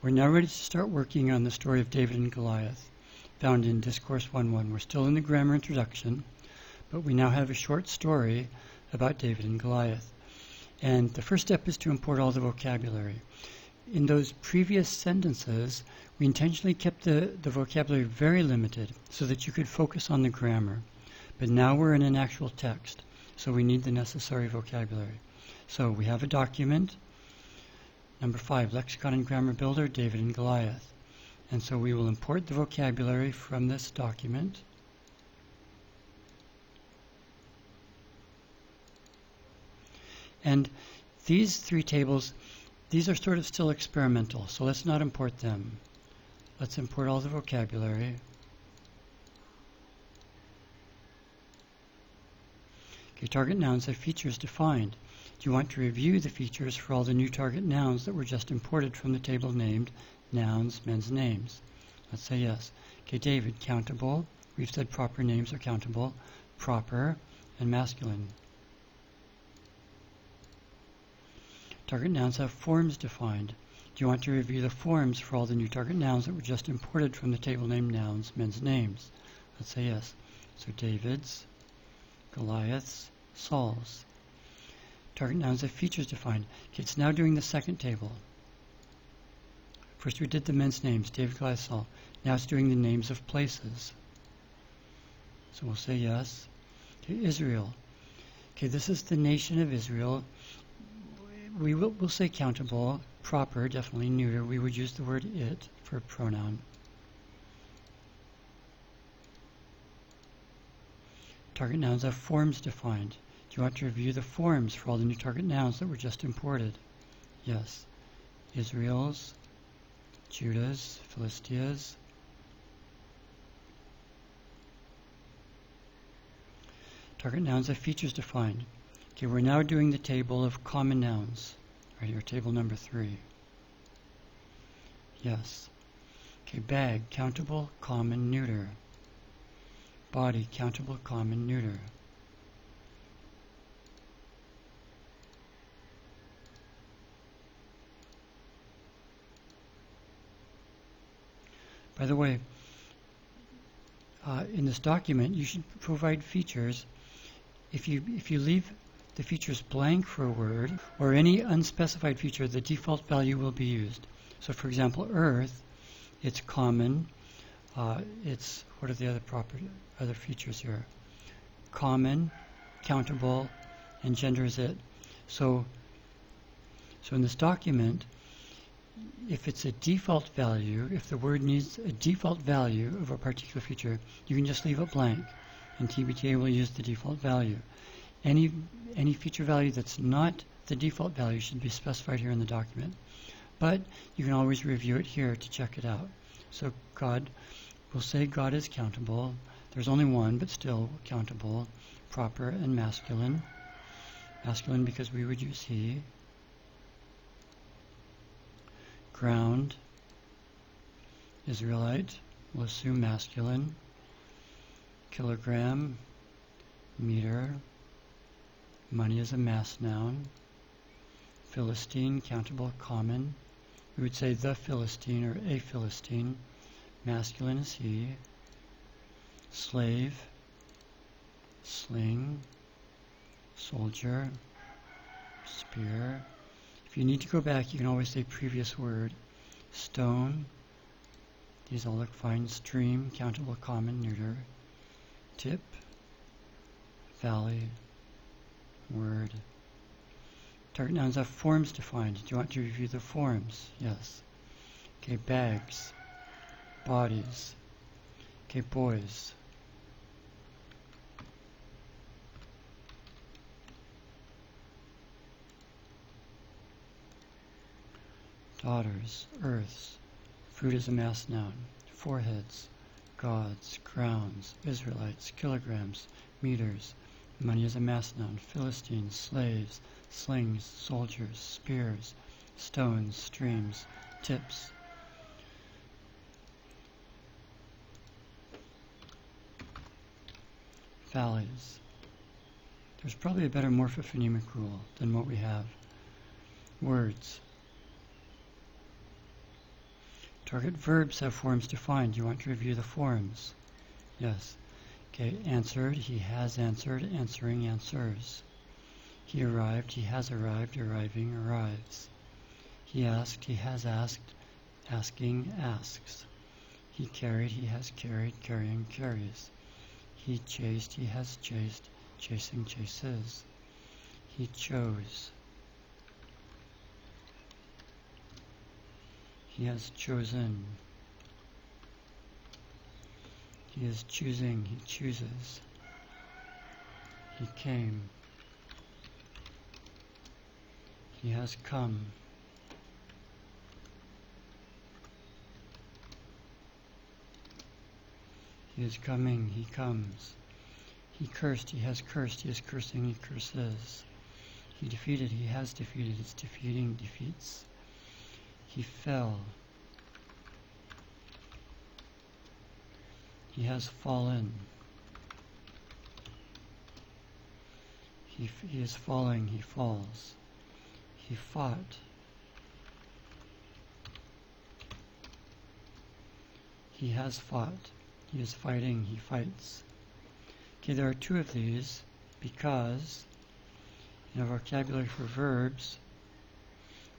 We're now ready to start working on the story of David and Goliath, found in Discourse 1.1. We're still in the grammar introduction, but we now have a short story about David and Goliath. And the first step is to import all the vocabulary. In those previous sentences, we intentionally kept the vocabulary very limited so that you could focus on the grammar. But now we're in an actual text, so we need the necessary vocabulary. So we have a document. Number 5, Lexicon and Grammar Builder, David and Goliath. And so we will import the vocabulary from this document. And these 3 tables, these are sort of still experimental, so let's not import them. Let's import all the vocabulary. Okay, target nouns have features defined. Do you want to review the features for all the new target nouns that were just imported from the table named nouns, men's names? Let's say yes. Okay, David, countable. We've said proper names are countable, proper, and masculine. Target nouns have forms defined. Do you want to review the forms for all the new target nouns that were just imported from the table named nouns, men's names? Let's say yes. So David's, Goliath's, Saul's. Target nouns have features defined. Okay, it's now doing the second table. First we did the men's names, David, Goliath, Saul. Now it's doing the names of places. So we'll say yes. Okay, Israel. Okay, this is the nation of Israel. We'll say countable, proper, definitely neuter. We would use the word it for a pronoun. Target nouns have forms defined. Do you want to review the forms for all the new target nouns that were just imported? Yes. Israel's, Judah's, Philistia's. Target nouns have features defined. Okay, we're now doing the table of common nouns. Right here, table number 3. Yes. Okay, bag, countable, common, neuter. Body, countable, common, neuter. By the way, in this document, you should provide features. If you leave the features blank for a word, or any unspecified feature, the default value will be used. So for example, earth, it's common. It's, what are the other features here? Common, countable, and gender is it. So in this document, if it's a default value, if the word needs a default value of a particular feature, you can just leave it blank, and TBTA will use the default value. Any feature value that's not the default value should be specified here in the document. But you can always review it here to check it out. So God, we'll say God is countable. There's only one, but still countable, proper, and masculine. Masculine because we would use he. Ground, Israelite, we'll assume masculine. Kilogram, meter. Money is a mass noun. Philistine, countable, common. We would say the Philistine or a Philistine. Masculine is he. Slave, sling, soldier, spear. If you need to go back, you can always say previous word. Stone, these all look fine. Stream, countable, common, neuter. Tip, valley, word. Target nouns have forms defined. Do you want to review the forms? Yes. Okay, bags, bodies. Okay, boys. Daughters, earths. Food is a mass noun. Foreheads, gods, crowns, Israelites, kilograms, meters. Money is a mass noun. Philistines, slaves, slings, soldiers, spears, stones, streams, tips. Valleys. There's probably a better morphophonemic rule than what we have. Words. Target verbs have forms defined. You want to review the forms. Yes. Okay, answered, he has answered, answering, answers. He arrived, he has arrived, arriving, arrives. He asked, he has asked, asking, asks. He carried, he has carried, carrying, carries. He chased, he has chased, chasing, chases. He chose. He has chosen. He is choosing, he chooses. He came. He has come. He is coming, he comes. He cursed, he has cursed, he is cursing, he curses. He defeated, he has defeated, it's defeating, defeats. He fell. He has fallen. He is falling, he falls. He fought. He has fought. He is fighting, he fights. Okay, there are two of these because in our vocabulary for verbs,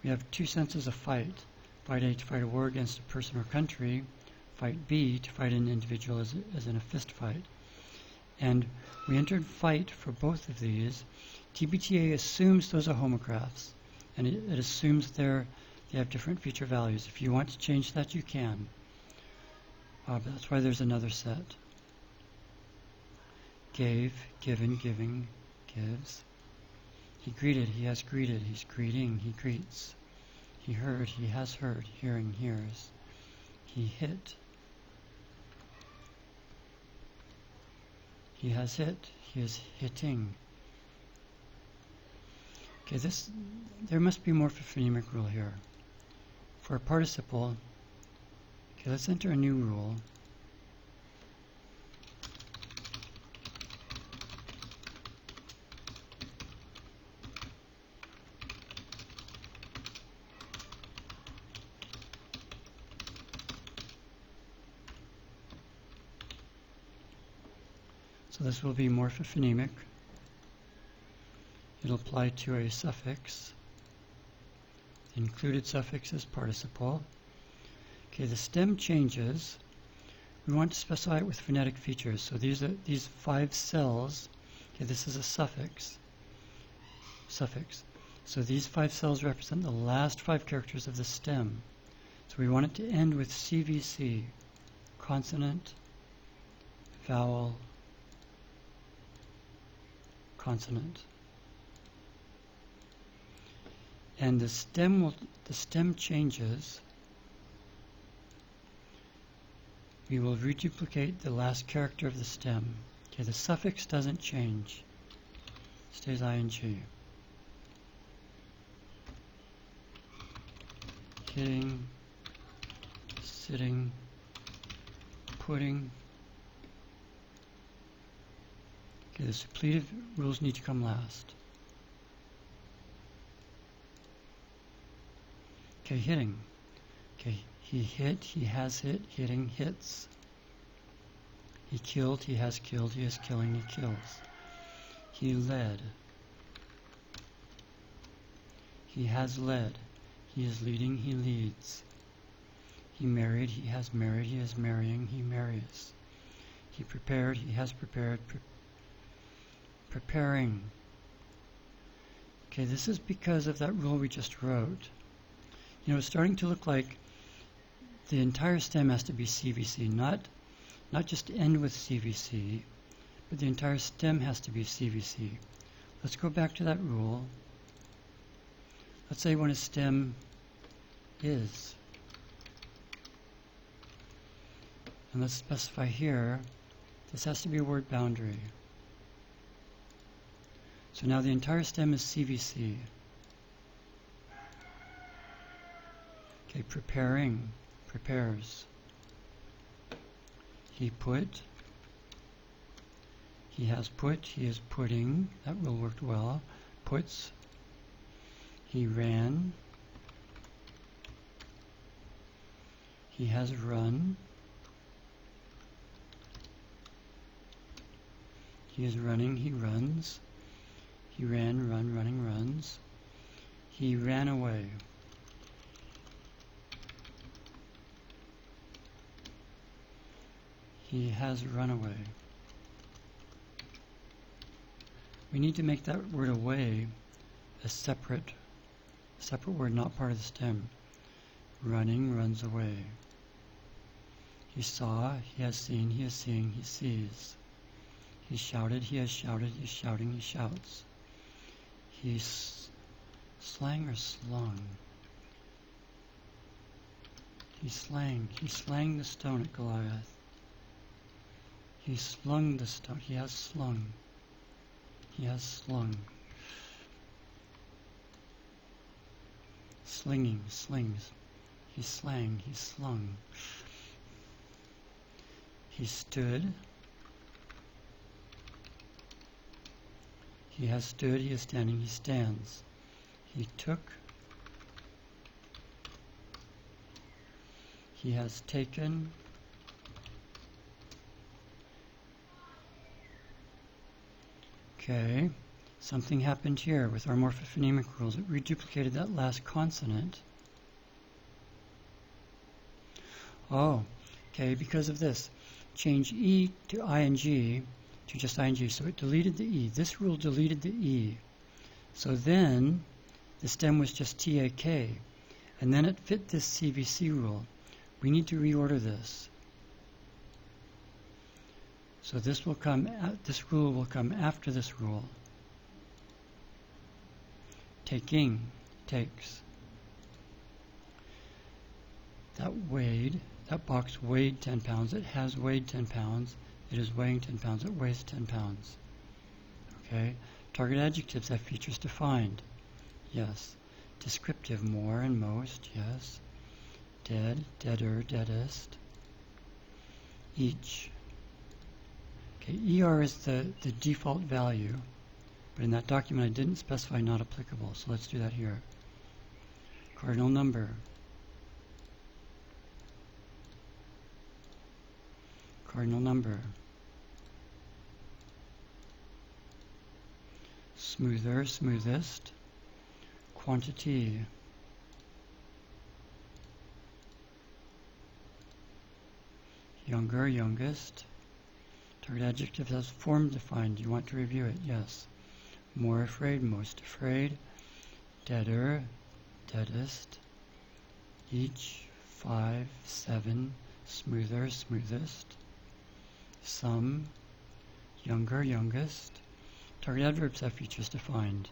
we have two senses of fight. Fight A to fight a war against a person or country. Fight B to fight an individual as in a fist fight. And we entered fight for both of these. TBTA assumes those are homographs, and it assumes they have different feature values. If you want to change that, you can. But that's why there's another set. Gave, given, giving, gives. He greeted, he has greeted, he's greeting, he greets. He heard, he has heard, hearing, hears. He hit. He has hit, he is hitting. Okay, there must be more for phonemic rule here. For a participle, okay, let's enter a new rule. So this will be morphophonemic. It'll apply to a suffix. The included suffix is participle. Okay, the stem changes. We want to specify it with phonetic features. So these 5 cells. Okay, this is a suffix. So these 5 cells represent the last 5 characters of the stem. So we want it to end with CVC, consonant, vowel, consonant. And the stem changes. We will reduplicate the last character of the stem. Okay, the suffix doesn't change. Stays ing. Hitting, sitting, putting. Okay, the suppletive rules need to come last. Okay, hitting. Okay, he hit, he has hit, hitting, hits. He killed, he has killed, he is killing, he kills. He led. He has led. He is leading, he leads. He married, he has married, he is marrying, he marries. He prepared, he has prepared, preparing. Okay, this is because of that rule we just wrote. You know, it's starting to look like the entire stem has to be CVC, not just end with CVC, but the entire stem has to be CVC. Let's go back to that rule. Let's say when a stem is. And let's specify here, this has to be a word boundary. So now the entire stem is CVC. Okay, preparing, prepares. He put, he has put, he is putting, that rule worked well. Puts, he ran, He has run. He is running, he runs. He ran, run, running, runs. He ran away. He has run away. We need to make that word away a separate word, not part of the stem. Running, runs away. He saw, he has seen, he is seeing, he sees. He shouted, he has shouted, he is shouting, he shouts. He slang or slung? He slang the stone at Goliath. He slung the stone, he has slung. He has slung. Slinging, slings. He slang, he slung. He stood. He has stood, he is standing, he stands. He took. He has taken. Okay, something happened here with our morphophonemic rules. It reduplicated that last consonant. Oh, okay, because of this. Change E to ing to just ing, so it deleted the E. This rule deleted the E. So then the stem was just TAK, and then it fit this CVC rule. We need to reorder this. So this will come. This rule will come after this rule. Taking, takes. That weighed. That box weighed 10 pounds. It has weighed 10 pounds. It is weighing 10 pounds. It weighs 10 pounds. Okay. Target adjectives have features defined. Yes. Descriptive, more and most. Yes. Dead, deader, deadest. Each. Okay, ER is the default value, but in that document I didn't specify not applicable, so let's do that here. Cardinal number. Cardinal number. Smoother, smoothest. Quantity. Younger, youngest. Target adjective has form defined. You want to review it? Yes. More afraid, most afraid. Deader, deadest. Each, 5, 7. Smoother, smoothest. Some. Younger, youngest. Target adverbs have features defined.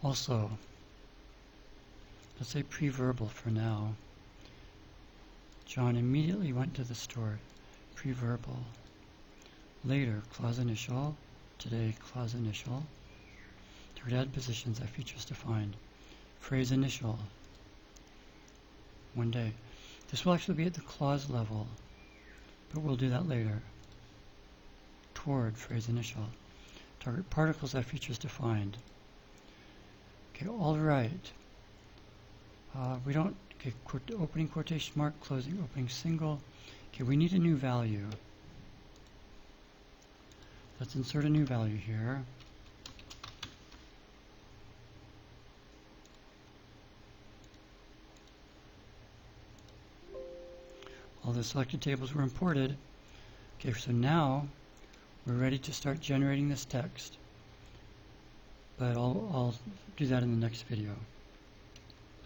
Also, let's say preverbal for now. John immediately went to the store. Preverbal. Later, clause initial. Today, clause initial. Target adpositions have features defined. Phrase initial. One day. This will actually be at the clause level, but we'll do that later. Toward, phrase initial. Target particles have features defined. Okay, all right. We don't, okay, opening quotation mark, closing, opening single. Okay, we need a new value. Let's insert a new value here. All the selected tables were imported. Okay, so now we're ready to start generating this text. But I'll do that in the next video.